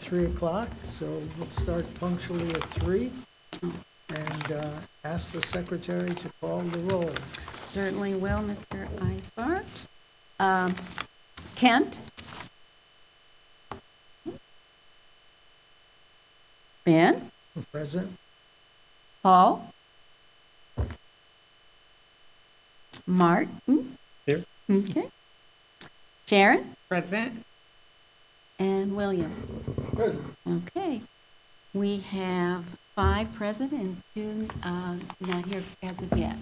3 o'clock, so we'll start punctually at 3 and ask the secretary to call the roll. Certainly will, Mr. Eisbart. Kent? Ben? Present? Paul? Martin? Here. Okay. Sharon? Present. And William? Present. Okay. We have 5 present and 2 not here as of yet.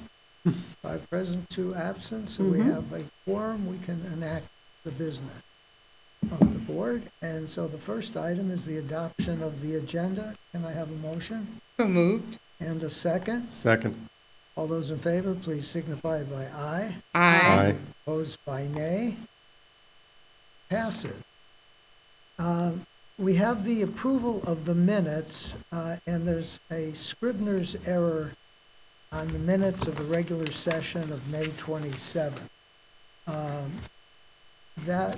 5 present, 2 absent, so we have a quorum. We can enact the business of the board. And so the first item is the adoption of the agenda. Can I have a motion? So moved. And a second? Second. All those in favor, please signify by aye. Aye. Opposed by nay. Passes. We have the approval of the minutes, and there's a Scribner's error on the minutes of the regular session of May 27th. That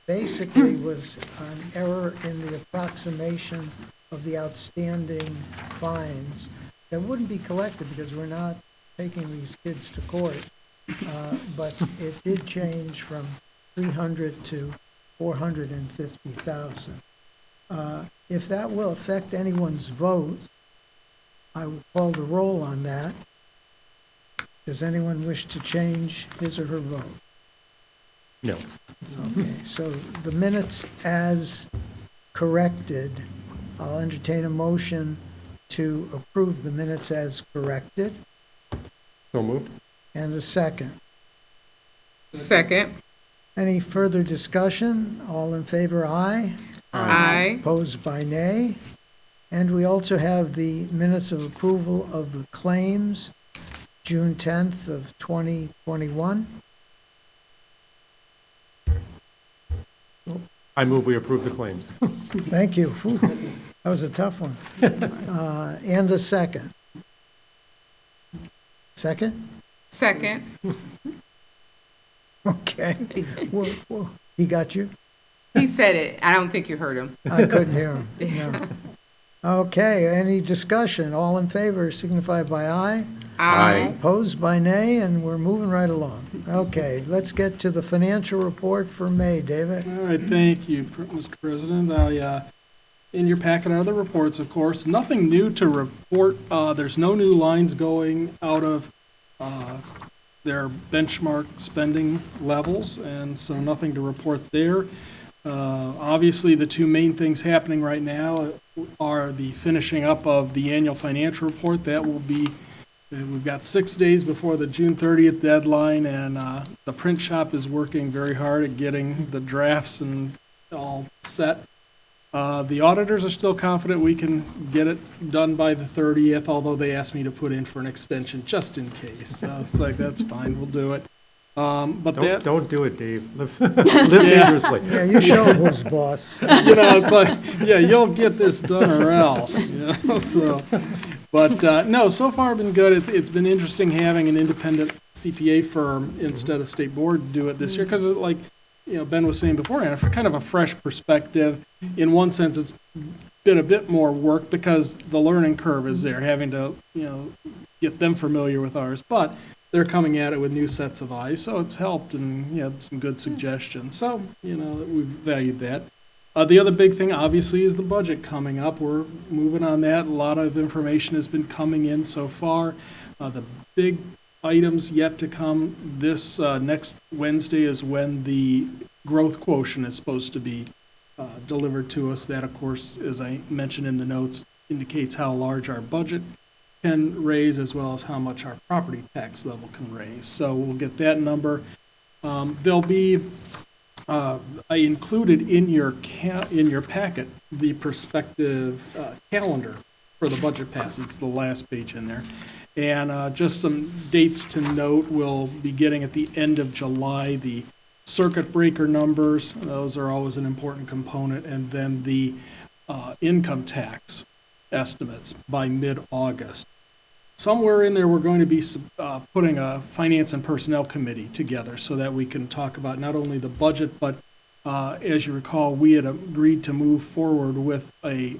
basically was an error in the approximation of the outstanding fines that wouldn't be collected because we're not taking these kids to court. But it did change from 300 to 450,000. If that will affect anyone's vote, I will call the roll on that. Does anyone wish to change his or her vote? No. Okay, so the minutes as corrected, I'll entertain a motion to approve the minutes as corrected, So moved. and a second. Second. Any further discussion? All in favor, aye. Aye. Opposed by nay. And we also have the minutes of approval of the claims, June 10th of 2021. I move we approve the claims. Thank you. Whew, that was a tough one. And a second. Second? Second. Okay. Whoa. He got you? He said it. I don't think you heard him. I couldn't hear him. No. Okay, any discussion? All in favor signify by aye. Aye. Opposed by nay, and we're moving right along. Okay, let's get to the financial report for May. David? All right, thank you, Mr. President. In your packet are the reports, of course. Nothing new to report. There's no new lines going out of their benchmark spending levels, and so nothing to report there. Obviously, the 2 main things happening right now are the finishing up of the annual financial report. That will be, we've got 6 days before the June 30th deadline, and the print shop is working very hard at getting the drafts and all set. The auditors are still confident we can get it done by the 30th, although they asked me to put in for an extension just in case. So it's like, that's fine, we'll do it. But Don't do it, Dave. Live dangerously. Yeah, you show him who's boss. it's like, yeah, you'll get this done or else. So, but no, so far been good. It's been interesting having an independent CPA firm instead of state board do it this year because, like Ben was saying beforehand, kind of a fresh perspective. In one sense, it's been a bit more work because the learning curve is there, having to get them familiar with ours, but they're coming at it with new sets of eyes, so it's helped and some good suggestions. So, we've valued that. The other big thing, obviously, is the budget coming up. We're moving on that. A lot of information has been coming in so far. The big items yet to come this next Wednesday is when the growth quotient is supposed to be delivered to us. That, of course, as I mentioned in the notes, indicates how large our budget can raise as well as how much our property tax level can raise. So we'll get that number. There'll be I included in your packet the prospective calendar for the budget pass. It's the last page in there. And just some dates to note, we'll be getting at the end of July the circuit breaker numbers. Those are always an important component. And then the income tax estimates by mid-August. Somewhere in there, we're going to be putting a finance and personnel committee together so that we can talk about not only the budget, but as you recall, we had agreed to move forward with a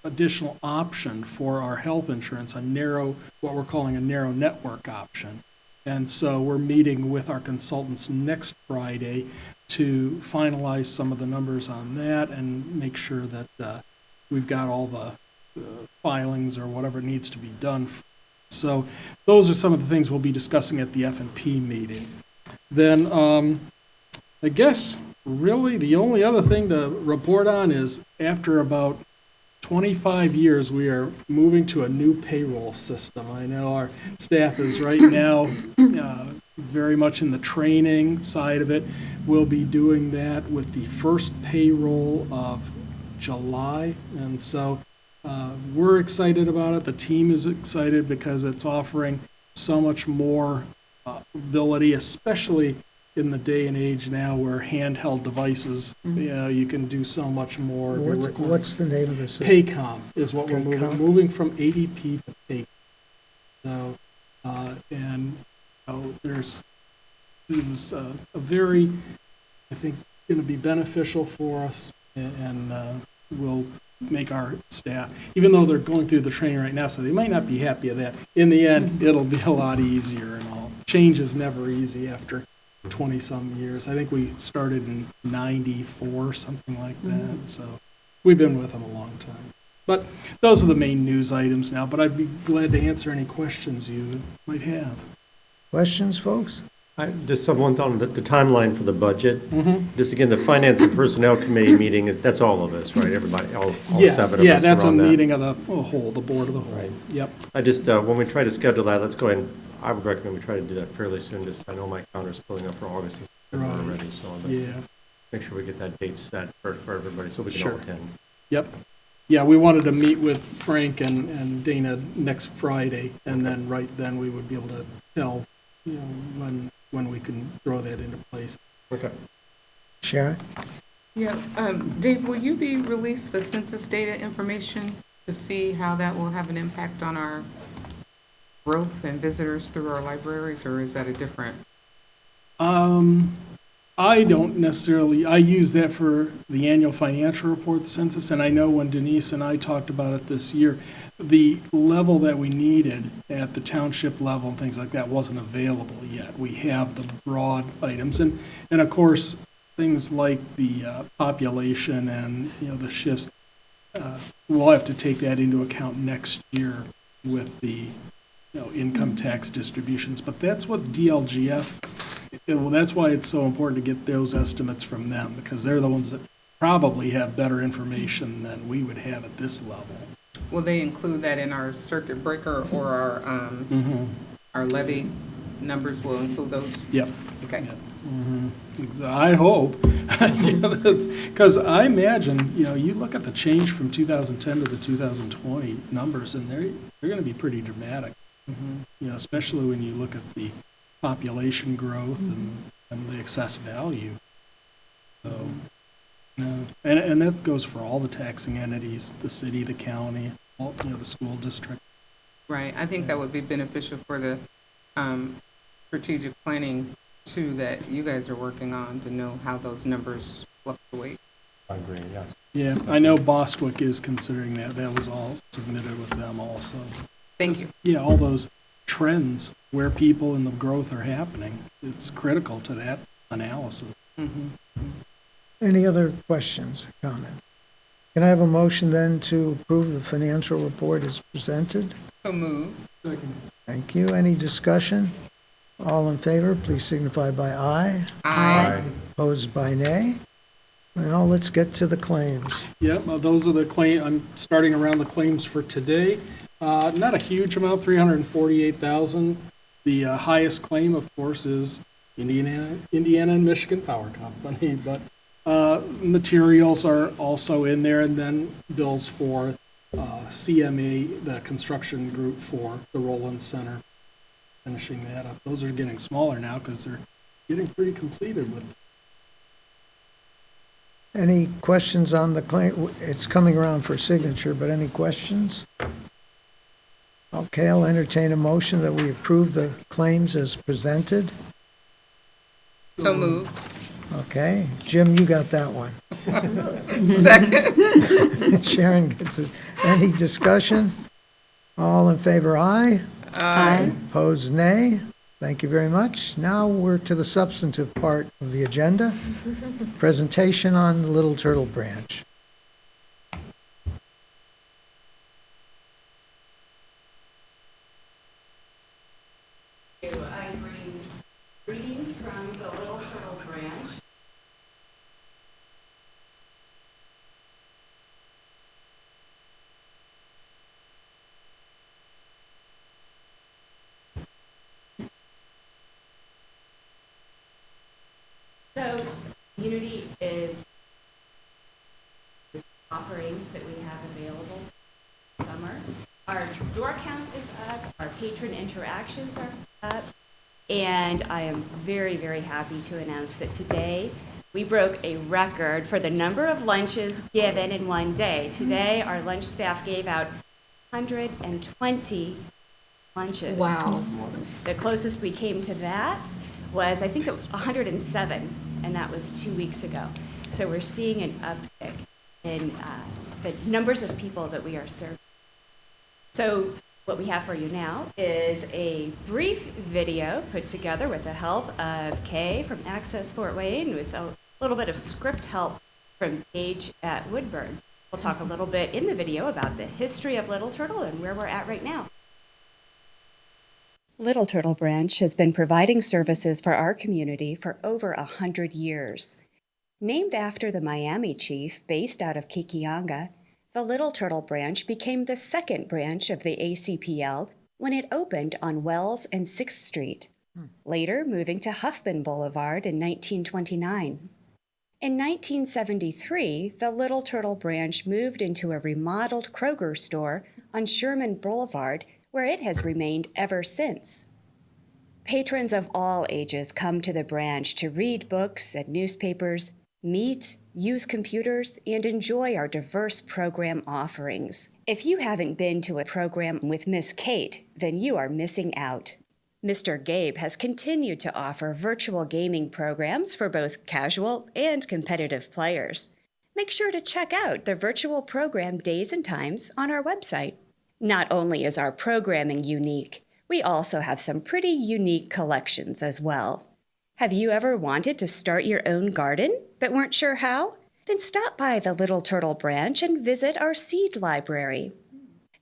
additional option for our health insurance, what we're calling a narrow network option. And so we're meeting with our consultants next Friday to finalize some of the numbers on that and make sure that we've got all the filings or whatever needs to be done. So those are some of the things we'll be discussing at the F&P meeting. Then I guess really the only other thing to report on is after about 25 years, we are moving to a new payroll system. I know our staff is right now very much in the training side of it. We'll be doing that with the first payroll of July. And so we're excited about it. The team is excited because it's offering so much more ability, especially in the day and age now where handheld devices, you can do so much more. What's the name of the system? Paycom is what we're Paycom? moving from ADP to Paycom. So, it was a very, I think, going to be beneficial for us and will make our staff, even though they're going through the training right now, so they might not be happy with that. In the end, it'll be a lot easier and all. Change is never easy after 20-some years. I think we started in 94, something like that. So we've been with them a long time. But those are the main news items now, but I'd be glad to answer any questions you might have. Questions, folks? Just one thought on the timeline for the budget. Just again, the Finance and Personnel Committee meeting, that's all of us, right? Everybody, all Yes, seven of us yeah, that's a are on that. meeting of the whole, the board of the whole. Right. Yep. I just, when we try to schedule that, let's go ahead and, I would recommend we try to do that fairly soon. Just, I know my calendar's filling up for August and September Right. already, so I'd like Yeah. to make sure we get that date set for everybody so we can all Sure. attend. Yep. Yeah, we wanted to meet with Frank and Dana next Friday, and then right then we would be able to tell, when we can throw that into place. Okay. Sharon? Yeah, Dave, will you be release the census data information to see how that will have an impact on our growth and visitors through our libraries, or is that a different? I don't necessarily, I use that for the annual financial report census, and I know when Denise and I talked about it this year, the level that we needed at the township level and things like that wasn't available yet. We have the broad items, and of course, things like the population and, the shifts, we'll have to take that into account next year with the, income tax distributions, but that's what DLGF, that's why it's so important to get those estimates from them, because they're the ones that probably have better information than we would have at this level. Will they include that in our circuit breaker or our levy numbers will include those? Yep. Okay. I hope, because I imagine, you look at the change from 2010 to the 2020 numbers, and they're going to be pretty dramatic. Especially when you look at the population growth and the excess value. So, and that goes for all the taxing entities, the city, the county, all, the school district. Right, I think that would be beneficial for the strategic planning too that you guys are working on, to know how those numbers fluctuate. I agree, yes. Yeah, I know Bostwick is considering that. That was all submitted with them also. Thank you. Yeah, all those trends where people and the growth are happening. It's critical to that analysis. Any other questions or comments? Can I have a motion then to approve the financial report as presented? So move. Thank you. Any discussion? All in favor, please signify by aye. Aye. Opposed by nay. Now, let's get to the claims. Yep, those are the claim, I'm starting around the claims for today. Not a huge amount, 348,000. The highest claim, of course, is Indiana and Michigan Power Company, but materials are also in there, and then bills for CMA, the construction group for the Roland Center, finishing that up. Those are getting smaller now because they're getting pretty completed with. Any questions on the claim? It's coming around for signature, but any questions? Okay, I'll entertain a motion that we approve the claims as presented. So move. Okay, Jim, you got that one. Second. Sharon gets it. Any discussion? All in favor, aye. Aye. Opposed, nay. Thank you very much. Now we're to the substantive part of the agenda. Presentation on the Little Turtle Branch. I bring greetings from the Little Turtle Branch. So, community is offerings that we have available this summer. Our door count is up, our patron interactions are up, and I am very, very happy to announce that today we broke a record for the number of lunches given in one day. Today, our lunch staff gave out 120 lunches. Wow. The closest we came to that was, I think it was 107, and that was 2 weeks ago. So we're seeing an uptick in the numbers of people that we are serving. So what we have for you now is a brief video put together with the help of Kay from Access Fort Wayne with a little bit of script help from Paige at Woodburn. We'll talk a little bit in the video about the history of Little Turtle and where we're at right now. Little Turtle Branch has been providing services for our community for over 100 years. Named after the Miami chief based out of Kikianga, the Little Turtle Branch became the second branch of the ACPL when it opened on Wells and 6th Street, later moving to Huffman Boulevard in 1929. In 1973, the Little Turtle Branch moved into a remodeled Kroger store on Sherman Boulevard, where it has remained ever since. Patrons of all ages come to the branch to read books and newspapers, meet, use computers, and enjoy our diverse program offerings. If you haven't been to a program with Miss Kate, then you are missing out. Mr. Gabe has continued to offer virtual gaming programs for both casual and competitive players. Make sure to check out the virtual program days and times on our website. Not only is our programming unique, we also have some pretty unique collections as well. Have you ever wanted to start your own garden but weren't sure how? Then stop by the Little Turtle Branch and visit our seed library.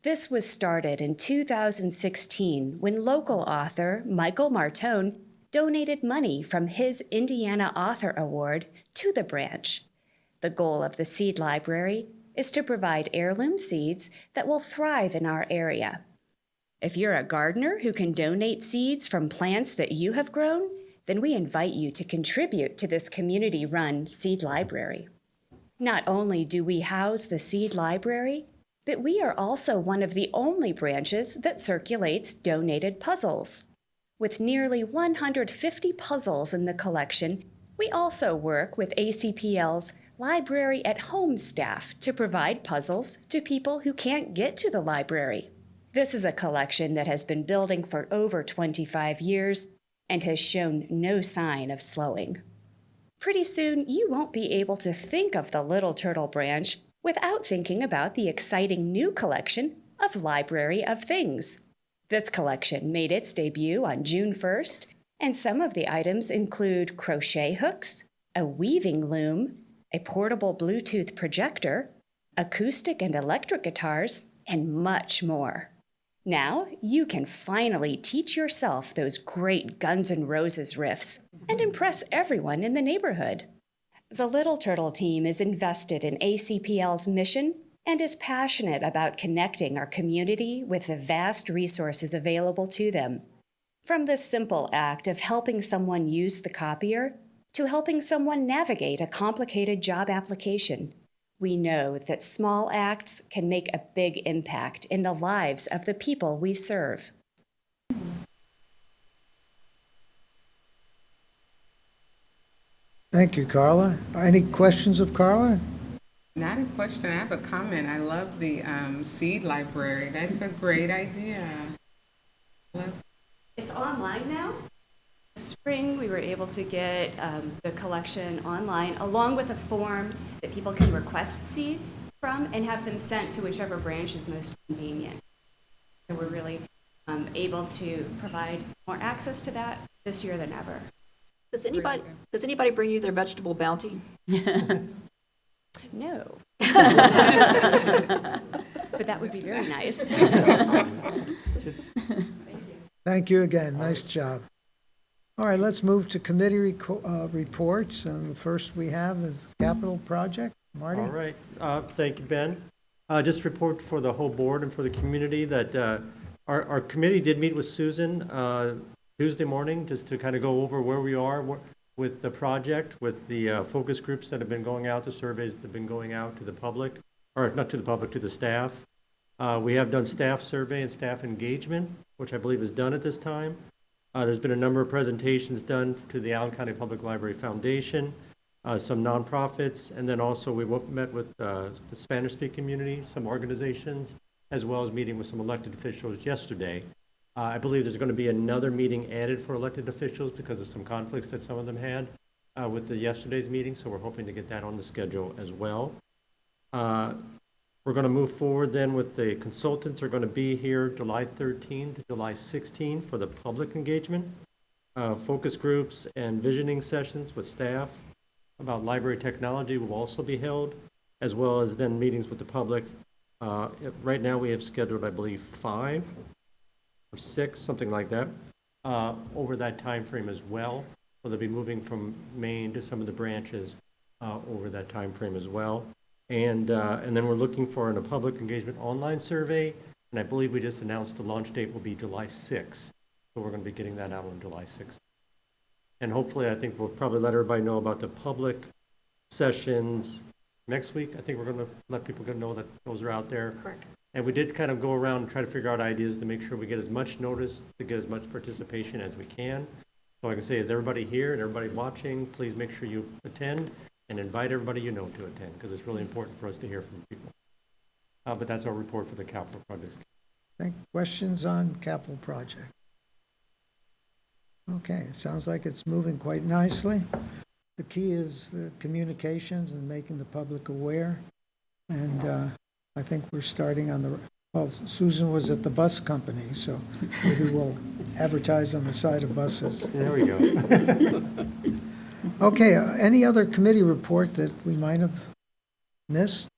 This was started in 2016 when local author Michael Martone donated money from his Indiana Author Award to the branch. The goal of the seed library is to provide heirloom seeds that will thrive in our area. If you're a gardener who can donate seeds from plants that you have grown, then we invite you to contribute to this community-run seed library. Not only do we house the seed library, but we are also one of the only branches that circulates donated puzzles. With nearly 150 puzzles in the collection, we also work with ACPL's Library at Home staff to provide puzzles to people who can't get to the library. This is a collection that has been building for over 25 years and has shown no sign of slowing. Pretty soon, you won't be able to think of the Little Turtle Branch without thinking about the exciting new collection of Library of Things. This collection made its debut on June 1st, and some of the items include crochet hooks, a weaving loom, a portable Bluetooth projector, acoustic and electric guitars, and much more. Now, you can finally teach yourself those great Guns N' Roses riffs and impress everyone in the neighborhood. The Little Turtle team is invested in ACPL's mission and is passionate about connecting our community with the vast resources available to them. From the simple act of helping someone use the copier to helping someone navigate a complicated job application, we know that small acts can make a big impact in the lives of the people we serve. Thank you, Carla. Any questions of Carla? Not a question, I have a comment. I love the seed library. That's a great idea. It's online now? spring, we were able to get the collection online, along with a form that people can request seeds from and have them sent to whichever branch is most convenient. So we're really able to provide more access to that this year than ever. Does anybody bring you their vegetable bounty? No. But that would be very nice. Thank you again, nice job. All right, let's move to committee reports, and the first we have is capital project. Marty? All right, thank you, Ben. Just report for the whole board and for the community that our committee did meet with Susan Tuesday morning, just to kind of go over where we are with the project, with the focus groups that have been going out, the surveys that have been going out to the public, or not to the public, to the staff. We have done staff survey and staff engagement, which I believe is done at this time. There's been a number of presentations done to the Allen County Public Library Foundation, some nonprofits, and then also we met with the Spanish-speaking community, some organizations, as well as meeting with some elected officials yesterday. I believe there's going to be another meeting added for elected officials because of some conflicts that some of them had with the yesterday's meeting, so we're hoping to get that on the schedule as well. We're going to move forward then with the consultants are going to be here July 13 to July 16 for the public engagement, focus groups and visioning sessions with staff about library technology will also be held, as well as then meetings with the public. Right now we have scheduled, I believe, 5 or 6, something like that, over that time frame as well. So they'll be moving from Maine to some of the branches over that time frame as well. And then we're looking for a public engagement online survey, and I believe we just announced the launch date will be July 6th. So we're going to be getting that out on July 6th. And hopefully, I think we'll probably let everybody know about the public sessions next week. I think we're going to let people know that those are out there. Correct. And we did kind of go around and try to figure out ideas to make sure we get as much notice, to get as much participation as we can. So I can say, is everybody here and everybody watching, please make sure you attend and invite everybody you know to attend, because it's really important for us to hear from people. But that's our report for the capital projects. Any questions on capital project? Okay, it sounds like it's moving quite nicely. The key is the communications and making the public aware. And I think we're starting on the, well, Susan was at the bus company, so maybe we'll advertise on the side of buses. There we go. Okay, any other committee report that we might have missed?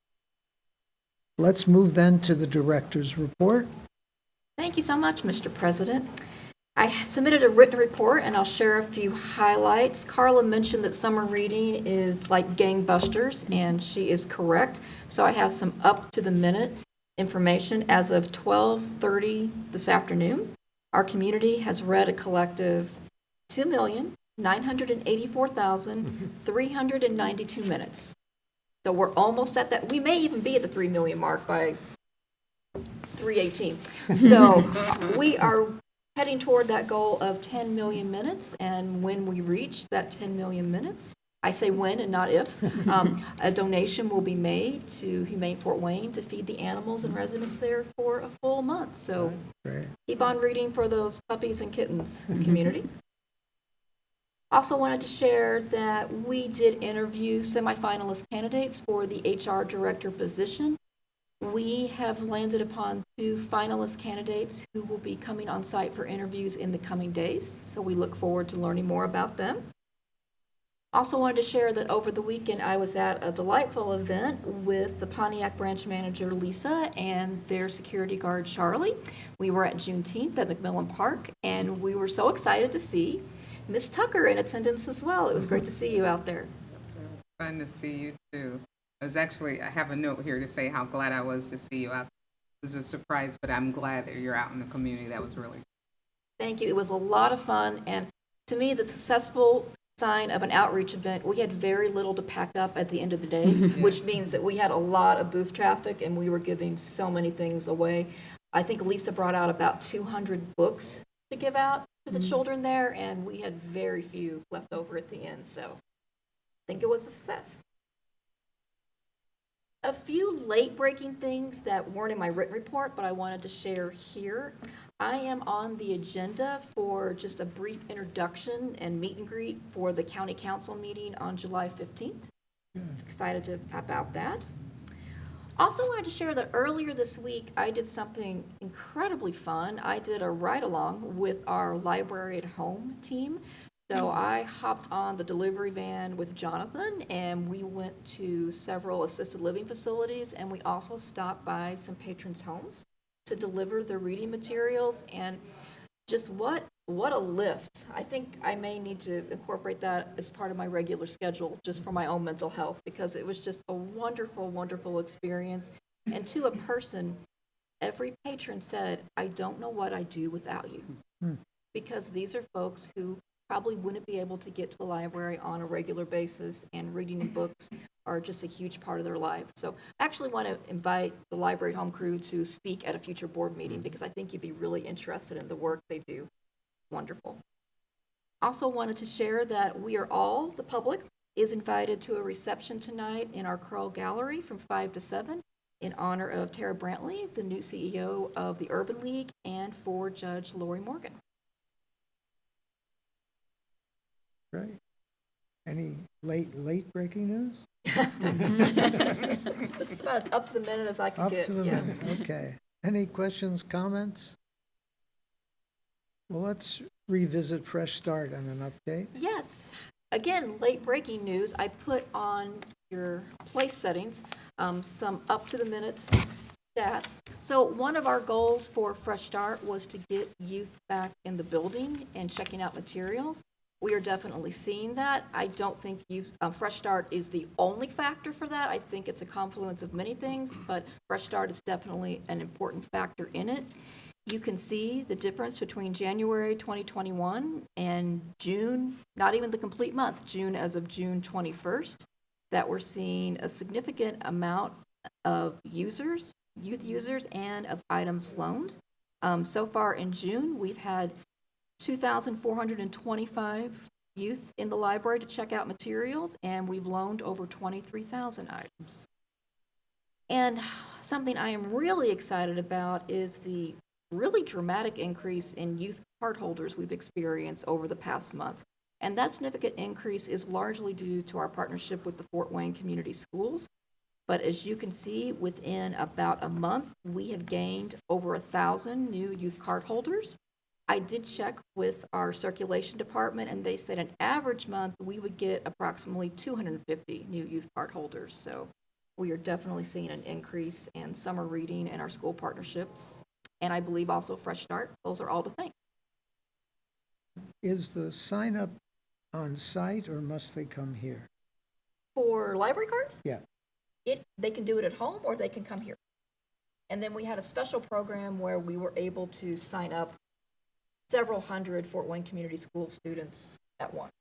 Let's move then to the director's report. Thank you so much, Mr. President. I submitted a written report, and I'll share a few highlights. Carla mentioned that summer reading is like gangbusters, and she is correct. So I have some up-to-the-minute information. As of 12:30 this afternoon, our community has read a collective 2,984,392 minutes. So we're almost at that. We may even be at the 3 million mark by 3/18. So we are heading toward that goal of 10 million minutes, and when we reach that 10 million minutes, I say when and not if, a donation will be made to Humane Fort Wayne to feed the animals and residents there for a full month. So Great. keep on reading for those puppies and kittens, community. Also wanted to share that we did interview semifinalist candidates for the HR director position. We have landed upon 2 finalist candidates who will be coming on site for interviews in the coming days, so we look forward to learning more about them. Also wanted to share that over the weekend I was at a delightful event with the Pontiac branch manager Lisa and their security guard Charlie. We were at Juneteenth at McMillan Park, and we were so excited to see Miss Tucker in attendance as well. It was great to see you out there. Fun to see you too. I have a note here to say how glad I was to see you out. It was a surprise, but I'm glad that you're out in the community. That was really Thank you. It was a lot of fun, and to me, the successful sign of an outreach event, we had very little to pack up at the end of the day, which means that we had a lot of booth traffic, and we were giving so many things away. I think Lisa brought out about 200 books to give out to the children there, and we had very few left over at the end, so I think it was a success. A few late-breaking things that weren't in my written report, but I wanted to share here. I am on the agenda for just a brief introduction and meet and greet for the county council meeting on July 15th. Excited about that. Also wanted to share that earlier this week, I did something incredibly fun. I did a ride-along with our Library at Home team. So I hopped on the delivery van with Jonathan, and we went to several assisted living facilities, and we also stopped by some patrons' homes to deliver the reading materials, and just what a lift. I think I may need to incorporate that as part of my regular schedule, just for my own mental health, because it was just a wonderful, wonderful experience. And to a person, every patron said, I don't know what I'd do without you. Because these are folks who probably wouldn't be able to get to the library on a regular basis, and reading and books are just a huge part of their life. So I actually want to invite the Library at Home crew to speak at a future board meeting, because I think you'd be really interested in the work they do. Wonderful. Also wanted to share that the public is invited to a reception tonight in our Curl Gallery from 5 to 7 in honor of Tara Brantley, the new CEO of the Urban League, and for Judge Lori Morgan. Great. Any late breaking news? This is about as up to the minute as I can Up get. to the Yes. minute, okay. Any questions, comments? Well, let's revisit Fresh Start on an update. Yes. Again, late breaking news. I put on your place settings some up to the minute stats. So one of our goals for Fresh Start was to get youth back in the building and checking out materials. We are definitely seeing that. I don't think Fresh Start is the only factor for that. I think it's a confluence of many things, but Fresh Start is definitely an important factor in it. You can see the difference between January 2021 and June, not even the complete month, June as of June 21st, that we're seeing a significant amount of youth users, and of items loaned. So far in June, we've had 2,425 youth in the library to check out materials, and we've loaned over 23,000 items. And something I am really excited about is the really dramatic increase in youth card holders we've experienced over the past month. And that significant increase is largely due to our partnership with the Fort Wayne Community Schools. But as you can see, within about a month, we have gained over 1,000 new youth card holders. I did check with our circulation department, and they said an average month we would get approximately 250 new youth card holders. So we are definitely seeing an increase in summer reading in our school partnerships. And I believe also Fresh Start. Those are all to thank. Is the sign up on site or must they come here? For library cards, Yeah, they can do it at home or they can come here. And then we had a special program where we were able to sign up several hundred Fort Wayne Community School students at once.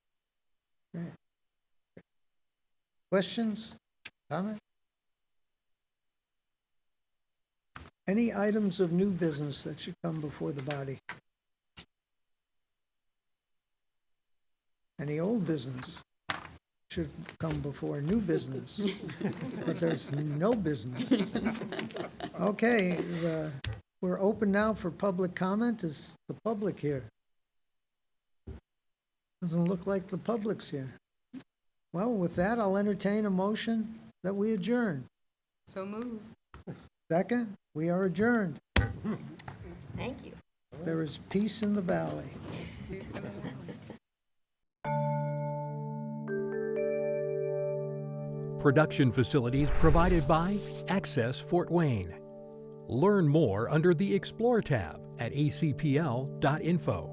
great. Questions, comments? Any items of new business that should come before the body? Any old business should come before new business, but there's no business. Okay, we're open now for public comment. Is the public here? Doesn't look like the public's here. Well, with that, I'll entertain a motion that we adjourn. So move. Second, we are adjourned. Thank you. There is peace in the valley. Peace and love. Production facilities provided by Access Fort Wayne. Learn more under the Explore tab at acpl.info.